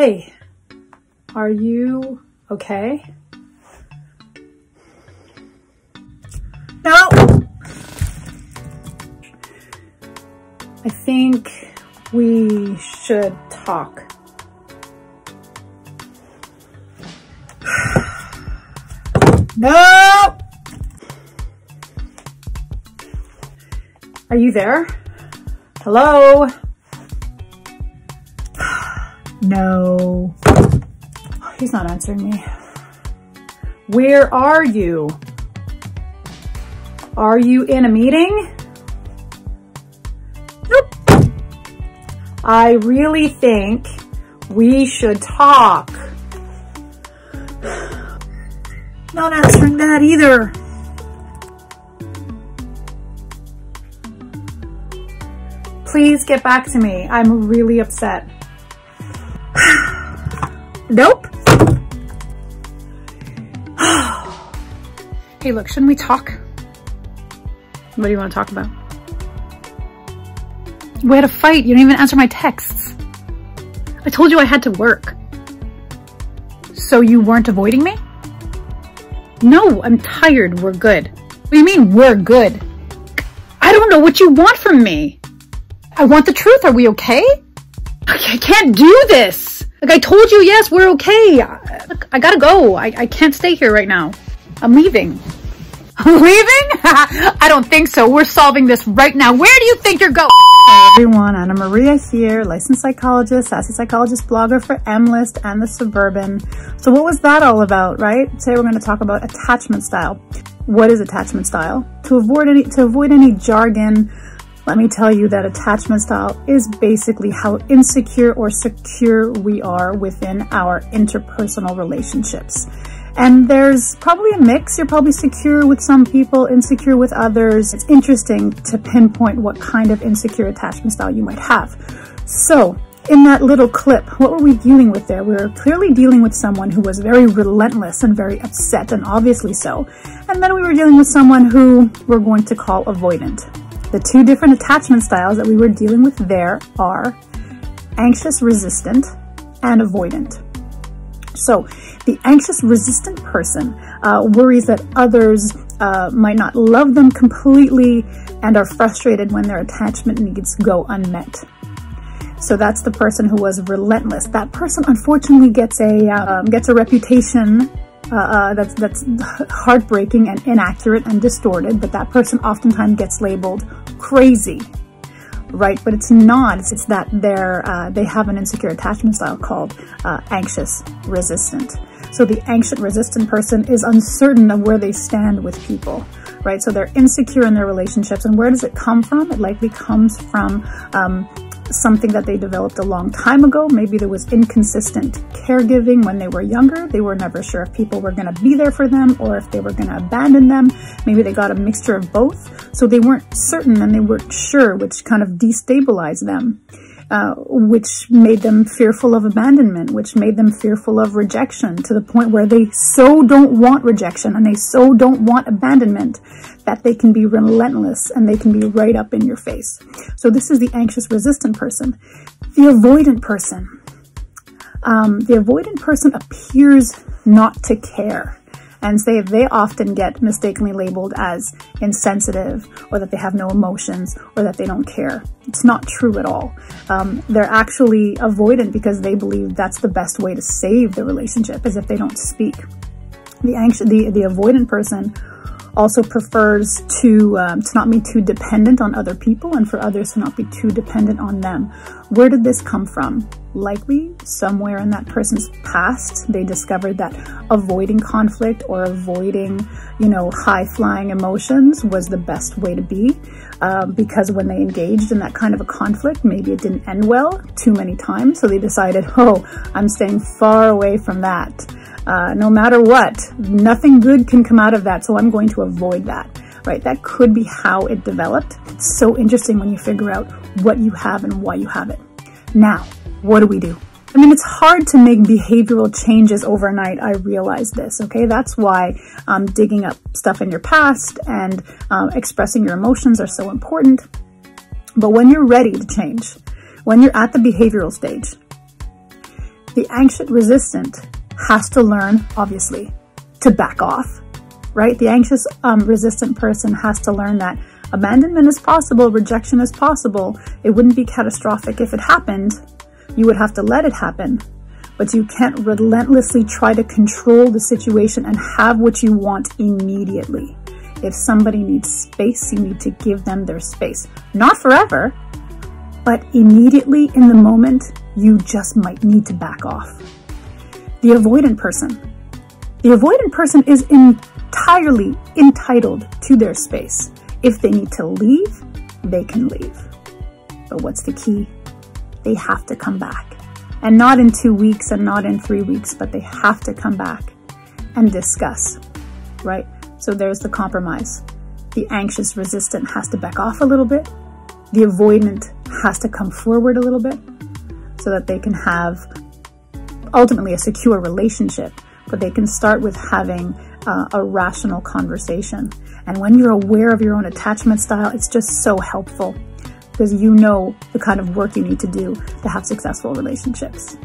Hey, are you okay? No! I think we should talk. No! Are you there? Hello? No. He's not answering me. Where are you? Are you in a meeting? Nope. I really think we should talk. Not answering that either. Please get back to me. I'm really upset. Nope. Hey, look, shouldn't we talk? What do you want to talk about? We had a fight. You didn't even answer my texts. I told you I had to work. So you weren't avoiding me? No, I'm tired. We're good. What do you mean we're good? I don't know what you want from me. I want the truth. Are we okay? I can't do this. Like I told you, yes, we're okay. Look, I gotta go. I can't stay here right now. I'm leaving. I'm leaving? I don't think so. We're solving this right now. Where do you think you're going? Hi everyone, Anna Maria here, licensed psychologist, Sassy Psychologist blogger for M-List and the Suburban. So what was that all about, right? Today we're going to talk about attachment style. What is attachment style? To avoid any jargon, let me tell you that attachment style is basically how insecure or secure we are within our interpersonal relationships. And there's probably a mix. You're probably secure with some people, insecure with others. It's interesting to pinpoint what kind of insecure attachment style you might have. So in that little clip, what were we dealing with there? We were clearly dealing with someone who was very relentless and very upset, and obviously so. And then we were dealing with someone who we're going to call avoidant. The two different attachment styles that we were dealing with there are anxious resistant and avoidant. So the anxious resistant person worries that others might not love them completely and are frustrated when their attachment needs go unmet. So that's the person who was relentless. That person unfortunately gets a reputation that's heartbreaking and inaccurate and distorted, but that person oftentimes gets labeled crazy. Right, but it's not. It's that they have an insecure attachment style called anxious resistant. So the anxious resistant person is uncertain of where they stand with people, right? So they're insecure in their relationships. And where does it come from? It likely comes from something that they developed a long time ago. Maybe there was inconsistent caregiving when they were younger. They were never sure if people were going to be there for them or if they were going to abandon them. Maybe they got a mixture of both. So they weren't certain and they weren't sure, which kind of destabilized them, which made them fearful of abandonment, which made them fearful of rejection, to the point where they so don't want rejection and they so don't want abandonment that they can be relentless and they can be right up in your face. So this is the anxious resistant person. The avoidant person appears not to care, and they often get mistakenly labeled as insensitive, or that they have no emotions, or that they don't care. It's not true at all. They're actually avoidant because they believe that's the best way to save the relationship, is if they don't speak. The avoidant person also prefers to not be too dependent on other people, and for others to not be too dependent on them. Where did this come from? Likely somewhere in that person's past, they discovered that avoiding conflict or avoiding, high-flying emotions was the best way to be, because when they engaged in that kind of a conflict, maybe it didn't end well too many times. So they decided, oh, I'm staying far away from that. No matter what, nothing good can come out of that, so I'm going to avoid that, right? That could be how it developed. It's so interesting when you figure out what you have and why you have it. Now, what do we do? I mean, it's hard to make behavioral changes overnight. I realize this, okay? That's why digging up stuff in your past and expressing your emotions are so important. But when you're ready to change, when you're at the behavioral stage, The anxious resistant has to learn, obviously, to back off, right? The anxious resistant person has to learn that abandonment is possible, rejection is possible. It wouldn't be catastrophic if it happened. You would have to let it happen, but you can't relentlessly try to control the situation and have what you want immediately. If somebody needs space, you need to give them their space. Not forever, but immediately in the moment, you just might need to back off. The avoidant person. The avoidant person is entirely entitled to their space. If they need to leave, they can leave. But what's the key? They have to come back. And not in 2 weeks and not in 3 weeks, but they have to come back and discuss, right? So there's the compromise. The anxious resistant has to back off a little bit. The avoidant has to come forward a little bit so that they can have ultimately a secure relationship, but they can start with having a rational conversation. And when you're aware of your own attachment style, it's just so helpful because you know the kind of work you need to do to have successful relationships.